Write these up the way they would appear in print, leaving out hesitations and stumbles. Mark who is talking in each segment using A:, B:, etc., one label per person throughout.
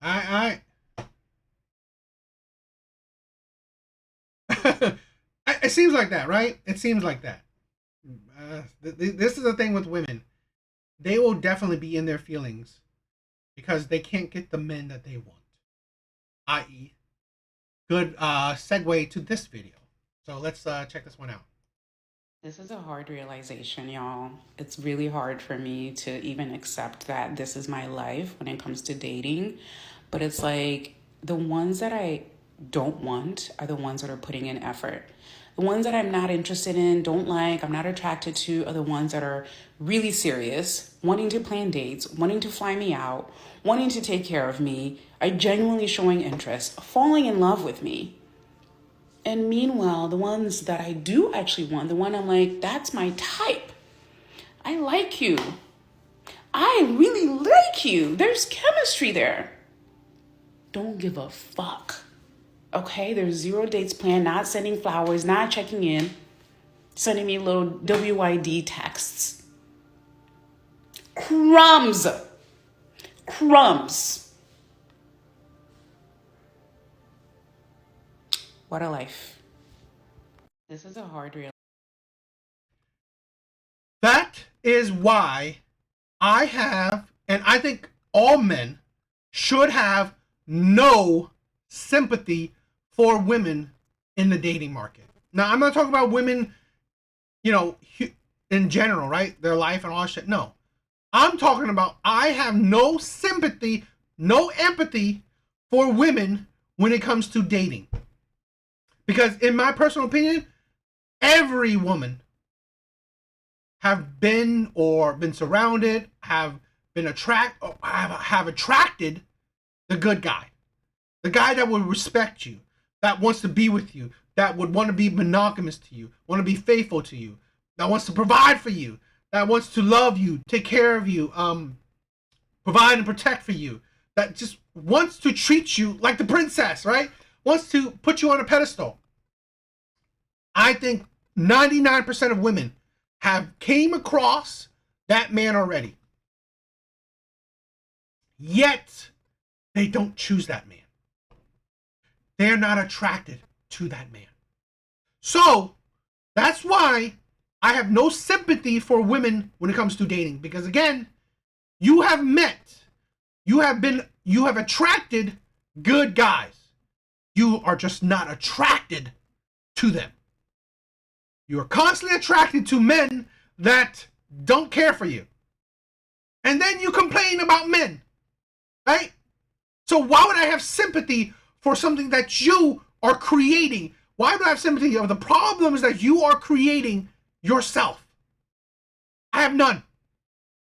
A: I it seems like that, right? It seems like that. This is the thing with women. They will definitely be in their feelings because they can't get the men that they want. I.e., good segue to this video. So let's check this one out.
B: This is a hard realization, y'all. It's really hard for me to even accept that this is my life when it comes to dating. But it's like the ones that I don't want are the ones that are putting in effort. The ones that I'm not interested in, don't like, I'm not attracted to are the ones that are really serious, wanting to plan dates, wanting to fly me out, wanting to take care of me, are genuinely showing interest, falling in love with me. And meanwhile, the ones that I do actually want, the one I'm like, that's my type. I like you. I really like you. There's chemistry there. Don't give a fuck. Okay? There's zero dates planned, not sending flowers, not checking in, sending me little WID texts. Crumbs. Crumbs. What a life. This is a hard real.
A: That is why I have, and I think all men should have no sympathy for women in the dating market. Now, I'm not talking about women, you know, in general, right? Their life and all that shit. No. I'm talking about I have no sympathy, no empathy for women when it comes to dating. Because in my personal opinion, every woman have been surrounded, have been have attracted the good guy. The guy that would respect you, that wants to be with you, that would want to be monogamous to you, want to be faithful to you, that wants to provide for you, that wants to love you, take care of you, provide and protect for you, that just wants to treat you like the princess, right? Wants to put you on a pedestal. I think 99% of women have came across that man already. Yet they don't choose that man. They're not attracted to that man. So that's why I have no sympathy for women when it comes to dating. Because again, you have met, you have attracted good guys. You are just not attracted to them. You are constantly attracted to men that don't care for you. And then you complain about men, right? So why would I have sympathy for something that you are creating? Why would I have sympathy of the problems that you are creating yourself? I have none.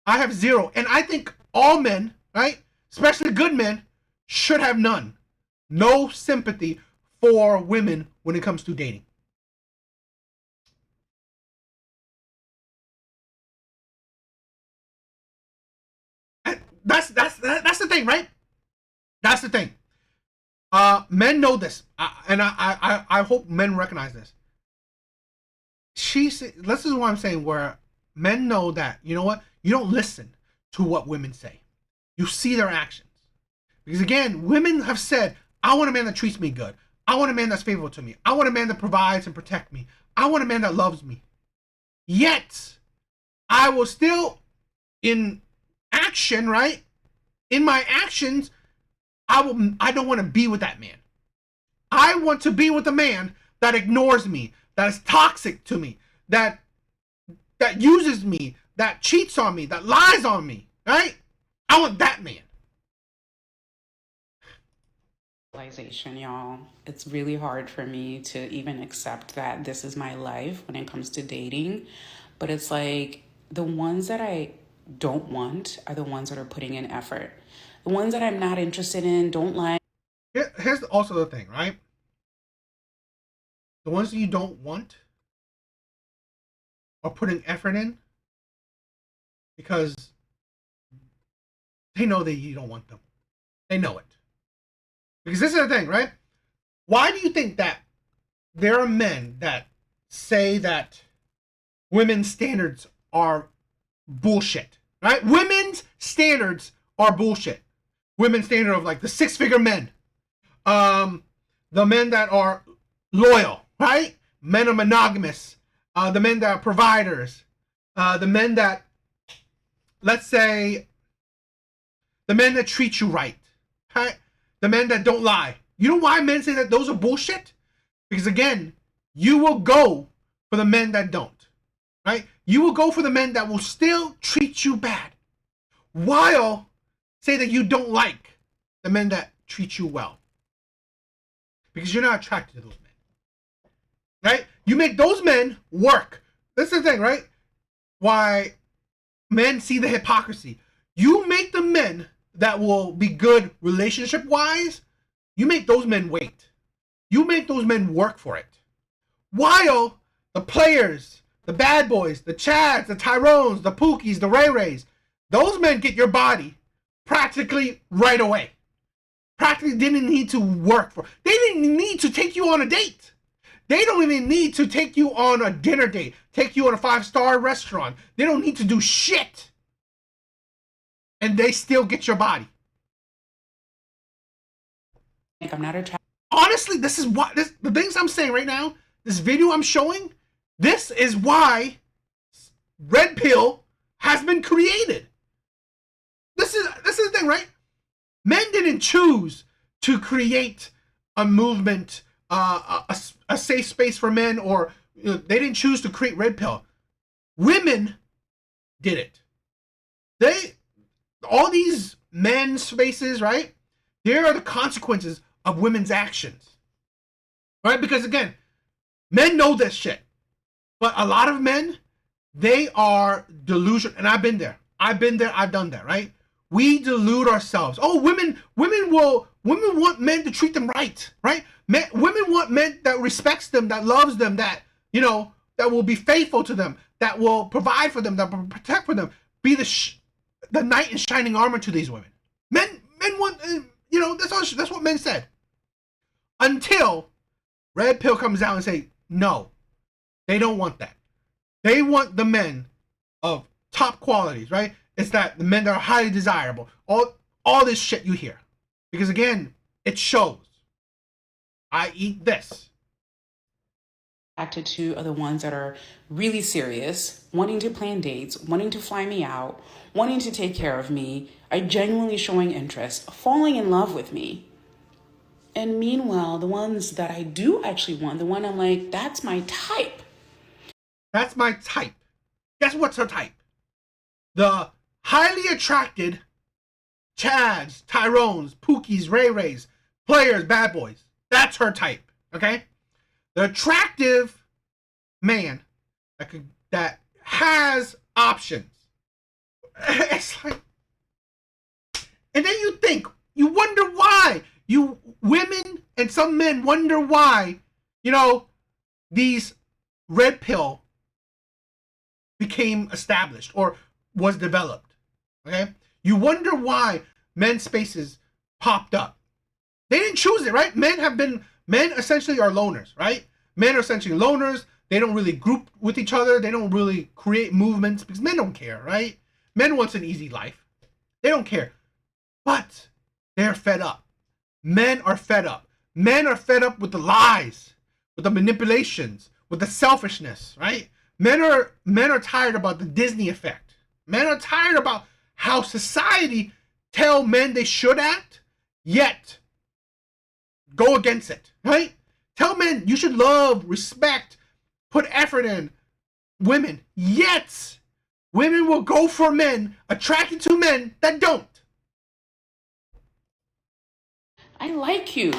A: I have zero. And I think all men, right, especially good men, should have none. No sympathy for women when it comes to dating. And that's the thing, right? That's the thing. Men know this, and I hope men recognize this. This is what I'm saying. Where men know that you know what, you don't listen to what women say. You see their actions. Because again, women have said, "I want a man that treats me good. I want a man that's faithful to me. I want a man that provides and protects me. I want a man that loves me." Yet, I will still, in action, right? In my actions, I don't want to be with that man. I want to be with a man that ignores me, that is toxic to me, that uses me, that cheats on me, that lies on me, right? I want that man.
B: Realization, y'all. It's really hard for me to even accept that this is my life when it comes to dating. But it's like the ones that I don't want are the ones that are putting in effort. The ones that I'm not interested in, don't like.
A: Here's also the thing, right? The ones that you don't want are putting effort in because they know that you don't want them. They know it. Because this is the thing, right? Why do you think that there are men that say that women's standards are bullshit, right? Women's standards are bullshit. women's standard of like the 6-figure men, the men that are loyal, right? Men are monogamous, the men that are providers, the men that, let's say, the men that treat you right, right? The men that don't lie. You know why men say that those are bullshit? Because again, you will go for the men that don't, right? You will go for the men that will still treat you bad, while say that you don't like the men that treat you well, because you're not attracted to those men, right? You make those men work. That's the thing, right? Why men see the hypocrisy. You make the men that will be good relationship wise, you make those men wait. You make those men work for it. While the players, the bad boys, the Chads, the Tyrones, the Pookies, the Ray Rays, those men get your body practically right away. Practically didn't need to work for. They didn't need to take you on a date. They don't even need to take you on a dinner date, take you on a 5-star restaurant. They don't need to do shit. And they still get your body.
B: Like, I'm not attracted.
A: Honestly, this is what the things I'm saying right now, this video I'm showing, this is why Red Pill has been created. This is the thing, right? Men didn't choose to create a movement, a safe space for men, or they didn't choose to create Red Pill. Women did it. All these men's spaces, right? There are the consequences of women's actions, right? Because again, men know this shit, but a lot of men, they are delusional, and I've been there. I've done that, right? We delude ourselves. Oh, women want men to treat them right, right? Women want men that respects them, that loves them, that, that will be faithful to them, that will provide for them, that will protect for them, be the knight in shining armor to these women. Men want, that's what men said. Until Red Pill comes out and say, no, they don't want that. They want the men of top qualities, right? It's that the men that are highly desirable. All this shit you hear. Because again, it shows. I eat this.
B: Attracted to are the ones that are really serious, wanting to plan dates, wanting to fly me out, wanting to take care of me, are genuinely showing interest, falling in love with me. And meanwhile, the ones that I do actually want, the one I'm like, that's my type.
A: That's my type. Guess what's her type? The highly attracted Chads, Tyrones, Pookies, Ray Rays, players, bad boys. That's her type, okay? The attractive man that has options. It's like, and then you wonder why. You women and some men wonder why, these Red Pill became established or was developed. Okay? You wonder why men's spaces popped up. They didn't choose it, right? Men essentially are loners, right? Men are essentially loners. They don't really group with each other. They don't really create movements because men don't care, right? Men want an easy life. They don't care. But they're fed up. Men are fed up. Men are fed up with the lies, with the manipulations, with the selfishness, right? Men are tired about the Disney effect. Men are tired about how society tell men they should act, yet go against it, right? Tell men you should love, respect, put effort in women, yet women will go for men, attracted to men that don't.
B: I like you.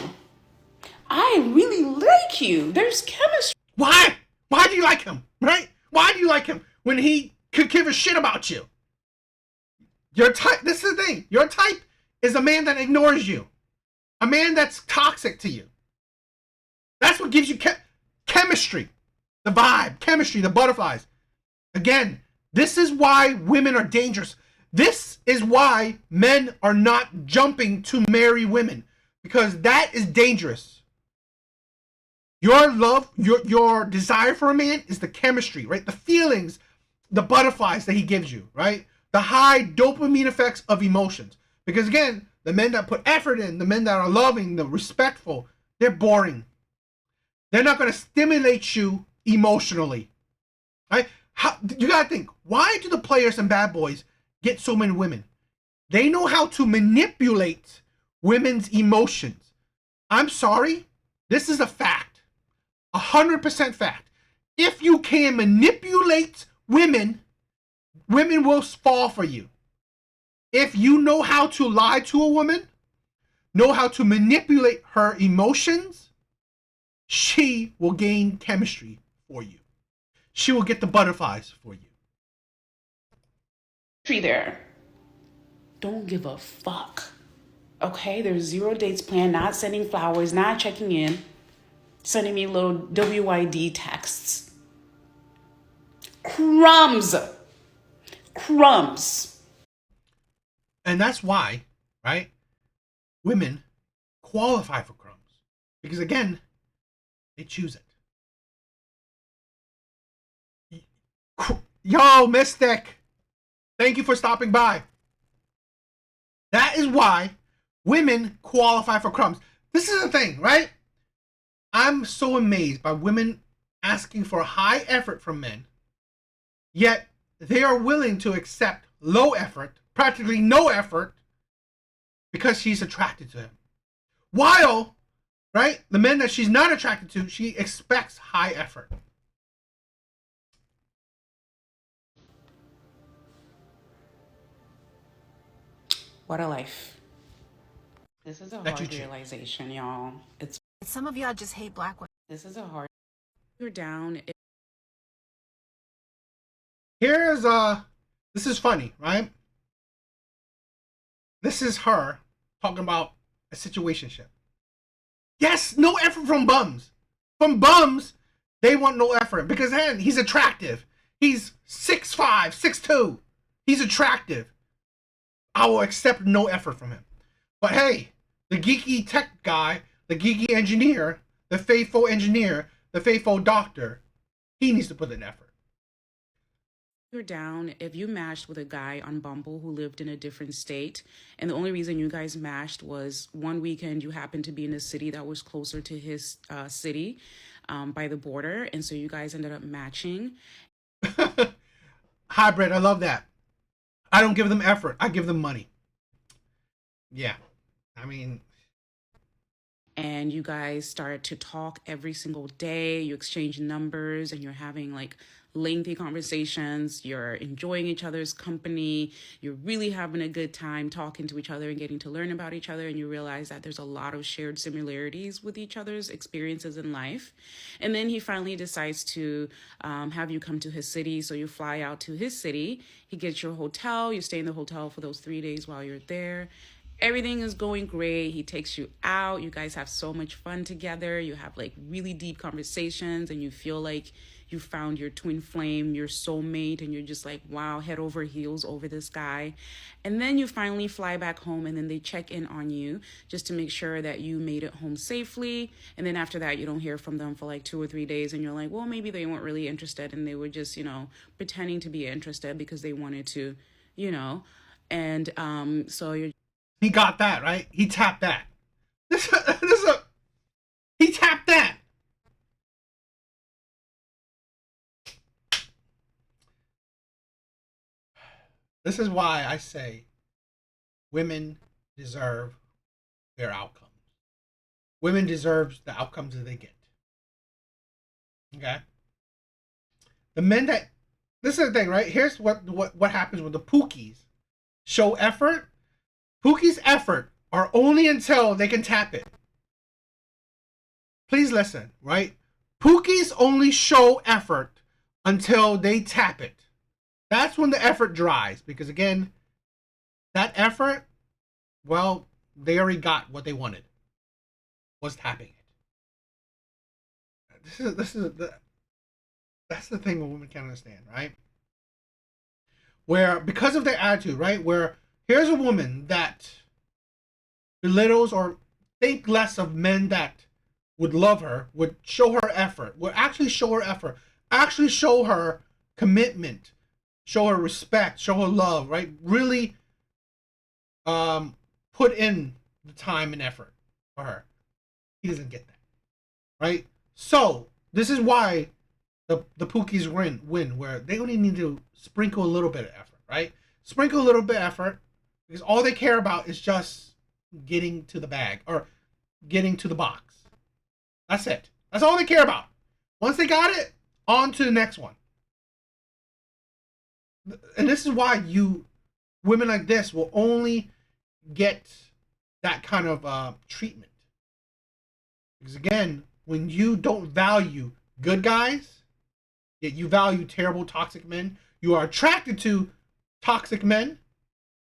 B: I really like you. There's chemistry.
A: Why? Why do you like him, right? Why do you like him when he could give a shit about you? Your type, this is the thing, your type is a man that ignores you. A man that's toxic to you. That's what gives you chemistry. The vibe, chemistry, the butterflies. Again, this is why women are dangerous. This is why men are not jumping to marry women. Because that is dangerous. Your love, your desire for a man is the chemistry, right? The feelings, the butterflies that he gives you, right? The high dopamine effects of emotions. Because again, the men that put effort in, the men that are loving, the respectful, they're boring. They're not going to stimulate you emotionally. Right? You got to think, why do the players and bad boys get so many women? They know how to manipulate women's emotions. I'm sorry, this is a fact. 100% fact. If you can manipulate women, women will fall for you. If you know how to lie to a woman, know how to manipulate her emotions, she will gain chemistry for you. She will get the butterflies for you.
B: There. Don't give a fuck. Okay? There's 0 dates planned, not sending flowers, not checking in, sending me little WYD texts. Crumbs. Crumbs.
A: And that's why, right, women qualify for crumbs. Because again, they choose it. Yo, Mystic, thank you for stopping by. That is why women qualify for crumbs. This is the thing, right? I'm so amazed by women asking for high effort from men, yet they are willing to accept low effort, practically no effort, because she's attracted to him. While, right, the men that she's not attracted to, she expects high effort.
B: What a life. This is a hard realization, y'all.
C: Some of y'all just hate black women.
B: This is a hard. You're down.
A: Here's this is funny, right? This is her talking about a situationship. Yes, no effort from bums. From bums, they want no effort because then he's attractive. He's 6'5", 6'2". He's attractive. I will accept no effort from him. But hey, the geeky tech guy, the geeky engineer, the faithful engineer, the faithful doctor, he needs to put in effort.
B: You're down if you matched with a guy on Bumble who lived in a different state, and the only reason you guys matched was one weekend you happened to be in a city that was closer to his city by the border, and so you guys ended up matching.
A: Hybrid, I love that. I don't give them effort. I give them money. Yeah. I mean...
B: And you guys start to talk every single day. You exchange numbers and you're having like lengthy conversations. You're enjoying each other's company. You're really having a good time talking to each other and getting to learn about each other. And you realize that there's a lot of shared similarities with each other's experiences in life. And then he finally decides to have you come to his city. So you fly out to his city. He gets your hotel. You stay in the hotel for those 3 days while you're there. Everything is going great. He takes you out. You guys have so much fun together. You have like really deep conversations and you feel like you found your twin flame, your soulmate, and you're just like, wow, head over heels over this guy. And then you finally fly back home and then they check in on you just to make sure that you made it home safely. And then after that, you don't hear from them for like 2 or 3 days and you're like, well, maybe they weren't really interested and they were just, pretending to be interested because they wanted to, and so you're...
A: He got that, right? He tapped that. He tapped that. This is why I say women deserve their outcomes. Women deserve the outcomes that they get. Okay? The men that... This is the thing, right? Here's what happens when the Pookies show effort. Pookie's effort are only until they can tap it. Please listen, right? Pookies only show effort until they tap it. That's when the effort dries. Because again, that effort, well, they already got what they wanted. Was tapping it. That's the thing that women can't understand, right? Where because of their attitude, right? Where here's a woman that belittles or think less of men that would love her, would show her effort, would actually show her effort, actually show her commitment, show her respect, show her love, right? Really put in the time and effort for her. He doesn't get that, right? So this is why the Pookies win, where they only need to sprinkle a little bit of effort, right? Sprinkle a little bit of effort because all they care about is just getting to the bag or getting to the box. That's it. That's all they care about. Once they got it, on to the next one. And this is why women like this will only get that kind of treatment. Because again, when you don't value good guys, yet you value terrible toxic men, you are attracted to toxic men,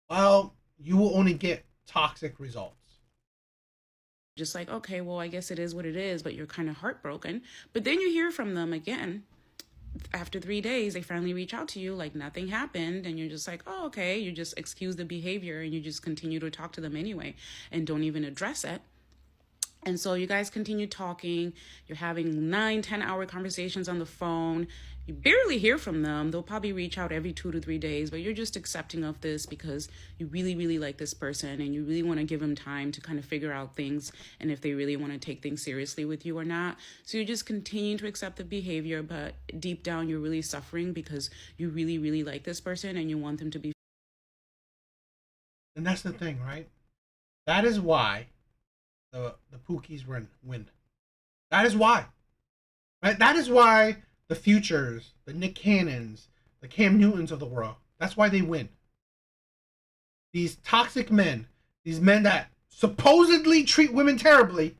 A: well, you will only get toxic results.
B: Just like, okay, well, I guess it is what it is, but you're kind of heartbroken. But then you hear from them again. After 3 days, they finally reach out to you like nothing happened. And you're just like, oh, okay. You just excuse the behavior and you just continue to talk to them anyway and don't even address it. And so you guys continue talking. You're having 9-10 hour conversations on the phone. You barely hear from them. They'll probably reach out every 2 to 3 days, but you're just accepting of this because you really, really like this person and you really want to give them time to kind of figure out things and if they really want to take things seriously with you or not. So you just continue to accept the behavior, but deep down you're really suffering because you really, really like this person and you want them to be.
A: And that's the thing, right? That is why the Pookies win. That is why. Right? That is why the Futures, the Nick Cannons, the Cam Newtons of the world, that's why they win. These toxic men, these men that supposedly treat women terribly,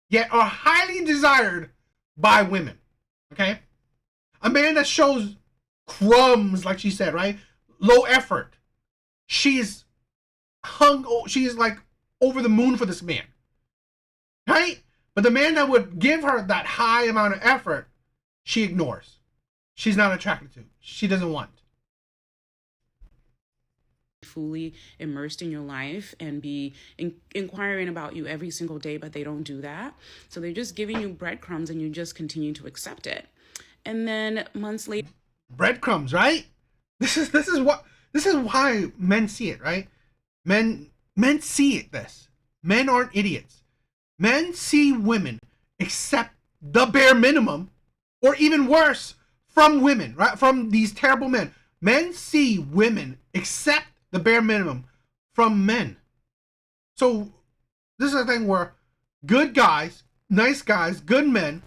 A: yet are highly desired by women. Okay? A man that shows crumbs, like she said, right? Low effort. She's like over the moon for this man. Right? But the man that would give her that high amount of effort, she ignores. She's not attracted to. She doesn't want.
B: Fully immersed in your life and be inquiring about you every single day, but they don't do that. So they're just giving you breadcrumbs and you just continue to accept it. And then months later,
A: breadcrumbs, right? This is why men see it, right? Men see it. Men aren't idiots. Men see women accept the bare minimum, or even worse, from women, right? From these terrible men. Men see women accept the bare minimum from men. So this is a thing where good guys, nice guys, good men,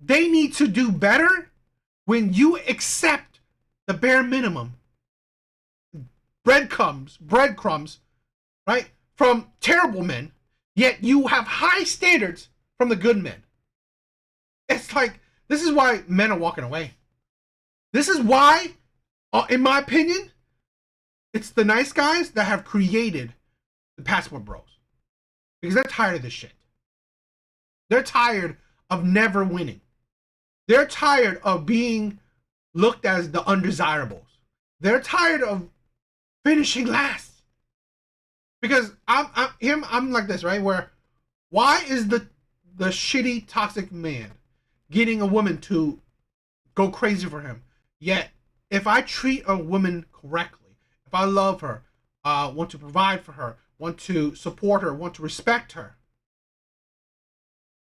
A: they need to do better when you accept the bare minimum. Breadcrumbs, right? From terrible men. Yet you have high standards from the good men. It's like, this is why men are walking away. This is why, in my opinion, it's the nice guys that have created the passport bros. Because they're tired of this shit. They're tired of never winning. They're tired of being looked as the undesirables. They're tired of finishing last. Because I'm like this, right? Where, why is the shitty toxic man getting a woman to go crazy for him? Yet, if I treat a woman correctly, if I love her, want to provide for her, want to support her, want to respect her,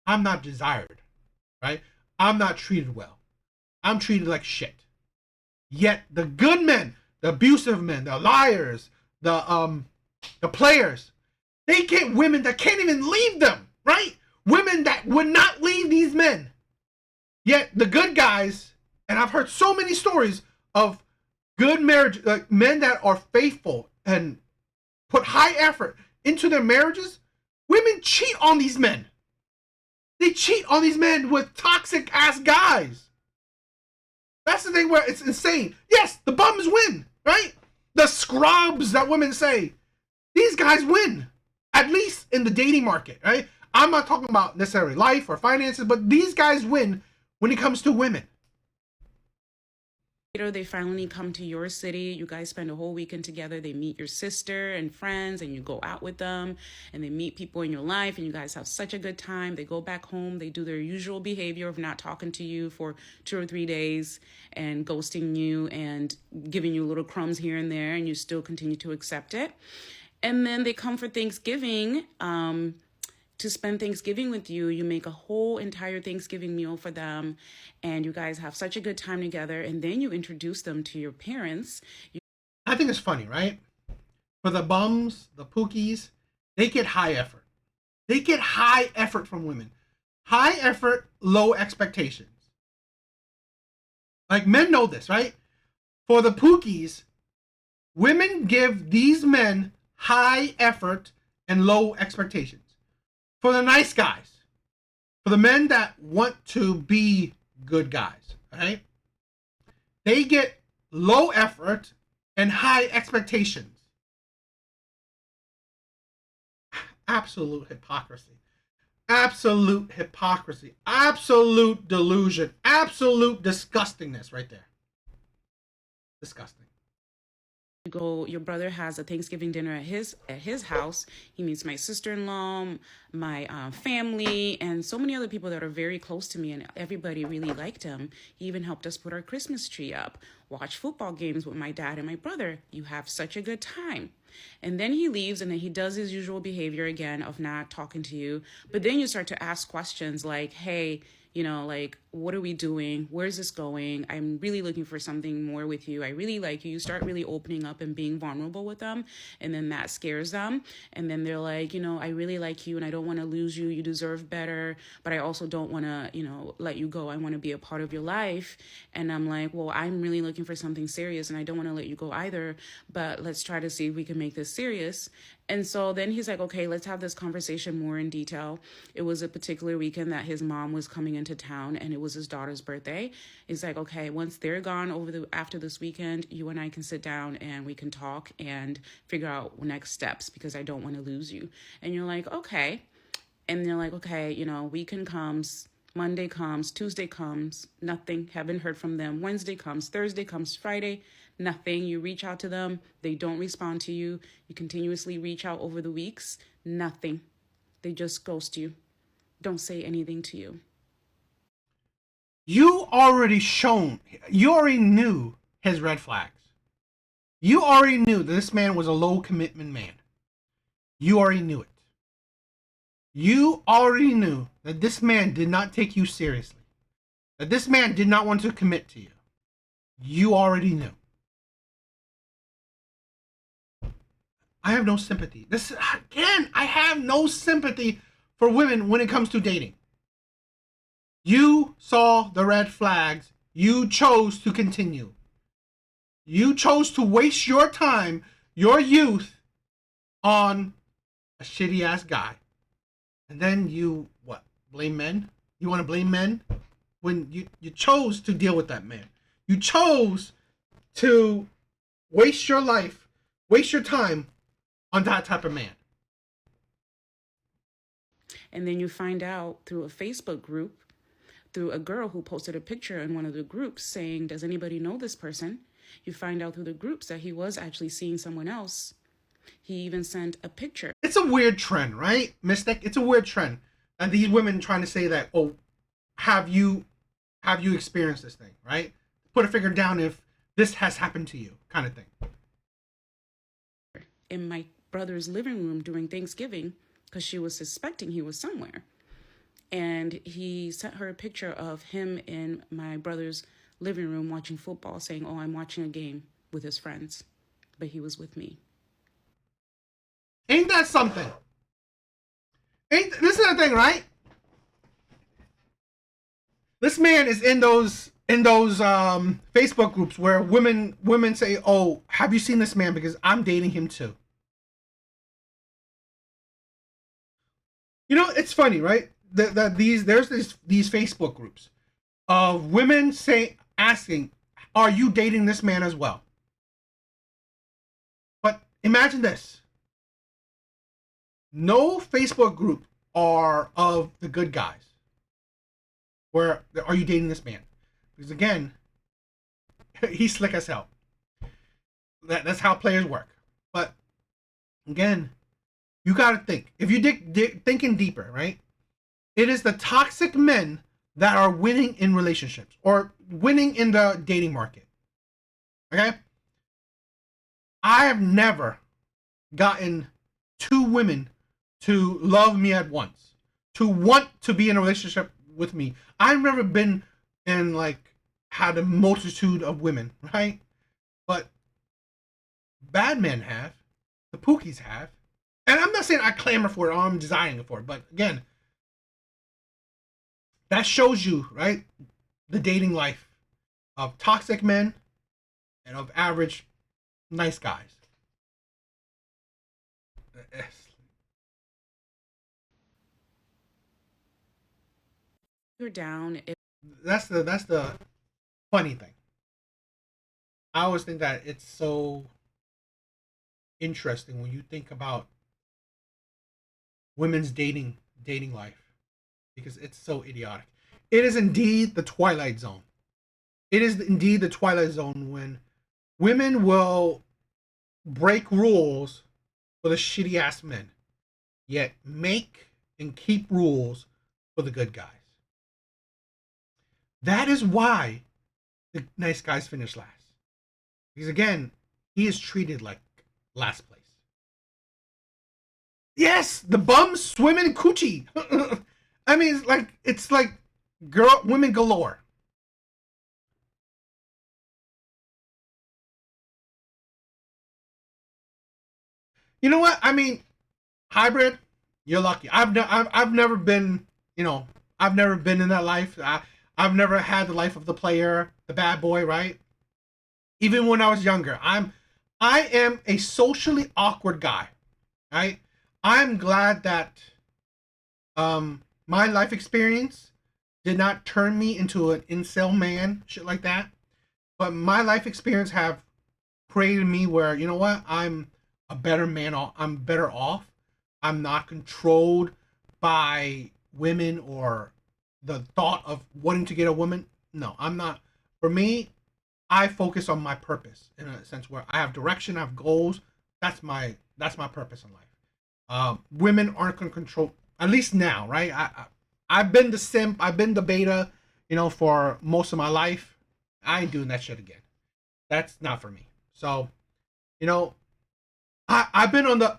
A: I'm not desired, right? I'm not treated well. I'm treated like shit. Yet the good men, the abusive men, the liars, the players, they get women that can't even leave them, right? Women that would not leave these men. Yet the good guys, and I've heard so many stories of good marriage, like men that are faithful and put high effort into their marriages, women cheat on these men. They cheat on these men with toxic ass guys. That's the thing where it's insane. Yes, the bums win, right? The scrubs that women say. These guys win, at least in the dating market, right? I'm not talking about necessarily life or finances, but these guys win when it comes to women.
B: later they finally come to your city. You guys spend a whole weekend together. They meet your sister and friends and you go out with them and they meet people in your life and you guys have such a good time. They go back home. They do their usual behavior of not talking to you for 2 or 3 days and ghosting you and giving you little crumbs here and there, and you still continue to accept it. And then they come for Thanksgiving to spend Thanksgiving with you. You make a whole entire Thanksgiving meal for them, and you guys have such a good time together. And then you introduce them to your parents.
A: I think it's funny, right? For the bums, the pookies, they get high effort. They get high effort from women. High effort, low expectations. Like, men know this, right? For the pookies, women give these men high effort and low expectations. For the nice guys, for the men that want to be good guys, right? They get low effort and high expectations. Absolute hypocrisy. Absolute hypocrisy. Absolute delusion. Absolute disgustingness right there. Disgusting.
B: You go, your brother has a Thanksgiving dinner at his house. He meets my sister-in-law, my family, and so many other people that are very close to me, and everybody really liked him. He even helped us put our Christmas tree up, watch football games with my dad and my brother. You have such a good time. And then he leaves, and then he does his usual behavior again of not talking to you. But then you start to ask questions like, hey, like, what are we doing? Where's this going? I'm really looking for something more with you. I really like you. You start really opening up and being vulnerable with them. And then that scares them. And then they're like, I really like you and I don't want to lose you. You deserve better. But I also don't want to, let you go. I want to be a part of your life. And I'm like, well, I'm really looking for something serious and I don't want to let you go either. But let's try to see if we can make this serious. And so then he's like, okay, let's have this conversation more in detail. It was a particular weekend that his mom was coming into town and it was his daughter's birthday. He's like, okay, once they're gone after this weekend, you and I can sit down and we can talk and figure out next steps because I don't want to lose you. And you're like, okay. And they're like, okay, weekend comes, Monday comes, Tuesday comes, nothing, haven't heard from them. Wednesday comes, Thursday comes, Friday, nothing. You reach out to them, they don't respond to you. You continuously reach out over the weeks, nothing. They just ghost you, don't say anything to you.
A: You already knew his red flags. You already knew that this man was a low commitment man. You already knew it. You already knew that this man did not take you seriously. That this man did not want to commit to you. You already knew. I have no sympathy. I have no sympathy for women when it comes to dating. You saw the red flags. You chose to continue. You chose to waste your time, your youth, on a shitty ass guy. And then you, blame men? You want to blame men? When you chose to deal with that man. You chose to waste your life, waste your time on that type of man.
B: And then you find out through a Facebook group, through a girl who posted a picture in one of the groups saying, does anybody know this person? You find out through the groups that he was actually seeing someone else. He even sent a picture.
A: It's a weird trend, right, Mystic? It's a weird trend. And these women trying to say that, oh, have you experienced this thing, right? Put a finger down if this has happened to you, kind of thing.
B: In my brother's living room during Thanksgiving, because she was suspecting he was somewhere. And he sent her a picture of him in my brother's living room watching football, saying, oh, I'm watching a game with his friends. But he was with me.
A: Ain't that something? This is the thing, right? This man is in those Facebook groups where women say, oh, have you seen this man? Because I'm dating him too. It's funny, right? There's these Facebook groups of women asking, are you dating this man as well? But imagine this. No Facebook group are of the good guys. Where, are you dating this man? Because again, he's slick as hell. That's how players work. But again, you gotta think. If you thinking deeper, right? It is the toxic men that are winning in relationships or winning in the dating market. Okay? I have never gotten two women to love me at once, to want to be in a relationship with me. I've never been in like had a multitude of women, right? But bad men have, the Pookies have, and I'm not saying I clamor for it or I'm desiring it for it, but again, that shows you, right, the dating life of toxic men and of average nice guys.
B: You're down.
A: That's the funny thing. I always think that it's so interesting when you think about women's dating life because it's so idiotic. It is indeed the twilight zone. It is indeed the twilight zone when women will break rules for the shitty ass men, yet make and keep rules for the good guys. That is why the nice guys finish last. Because again, he is treated like last place. Yes, the bums swimming in coochie. I mean, it's like women galore. You know what? I mean, hybrid. You're lucky. I've never been. I've never been in that life. I've never had the life of the player, the bad boy, right? Even when I was younger, I am a socially awkward guy, right? I'm glad that my life experience did not turn me into an incel man, shit like that. But my life experience have created me where you know what I'm a better man. I'm better off. I'm not controlled by women or the thought of wanting to get a woman. No, I'm not. For me, I focus on my purpose in a sense where I have direction, I have goals. That's my purpose in life. Women aren't going to control. At least now, right? I've been the simp. I've been the beta. For most of my life. I ain't doing that shit again. That's not for me. So, you know, I've been on the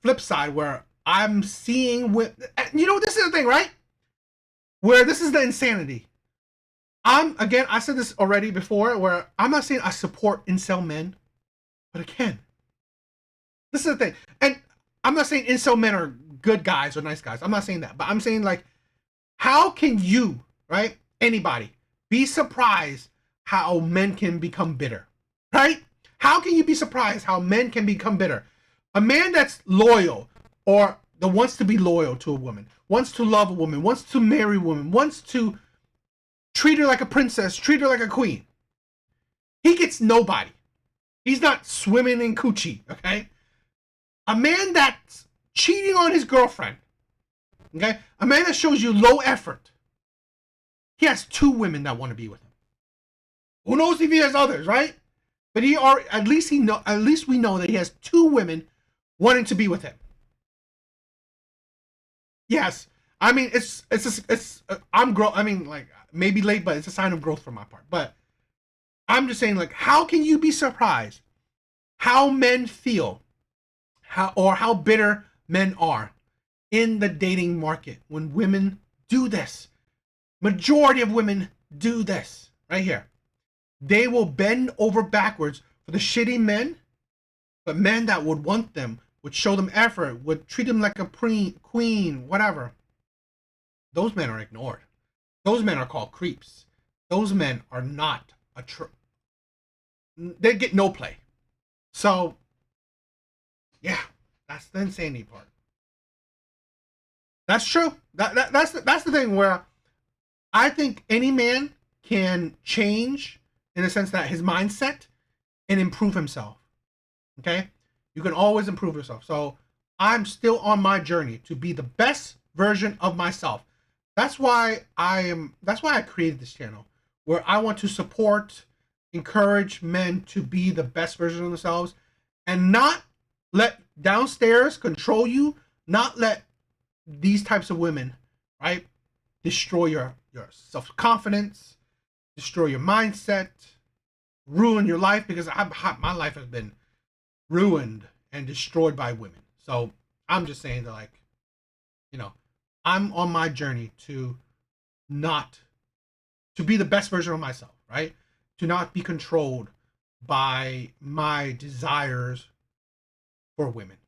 A: flip side where I'm seeing this is the thing, right? Where this is the insanity. I said this already before, where I'm not saying I support incel men, but again, this is the thing. And I'm not saying incel men are good guys or nice guys. I'm not saying that. But I'm saying, like, how can you, right? Anybody, be surprised how men can become bitter, right? How can you be surprised how men can become bitter? A man that's loyal or that wants to be loyal to a woman, wants to love a woman, wants to marry a woman, wants to treat her like a princess, treat her like a queen. He gets nobody. He's not swimming in coochie, okay? A man that's cheating on his girlfriend, okay? A man that shows you low effort. He has two women that want to be with him. Who knows if he has others, right? But at least we know that he has two women wanting to be with him. Yes. I mean, I mean, like, maybe late, but it's a sign of growth from my part. But I'm just saying, like, how can you be surprised how men feel, how bitter men are in the dating market when women do this? Majority of women do this right here. They will bend over backwards for the shitty men, but men that would want them, would show them effort, would treat them like a queen, whatever. Those men are ignored. Those men are called creeps. Those men are not they get no play. So, yeah, that's the insanity part. That's true. That's the thing where I think any man can change in the sense that his mindset and improve himself. Okay? You can always improve yourself. So I'm still on my journey to be the best version of myself. That's why I created this channel, where I want to support, encourage men to be the best version of themselves and not let downstairs control you, not let these types of women, right, destroy your self-confidence, destroy your mindset, ruin your life, because my life has been ruined and destroyed by women. So I'm just saying that, like, you know, I'm on my journey to not to be the best version of myself, right? To not be controlled by my desires for women.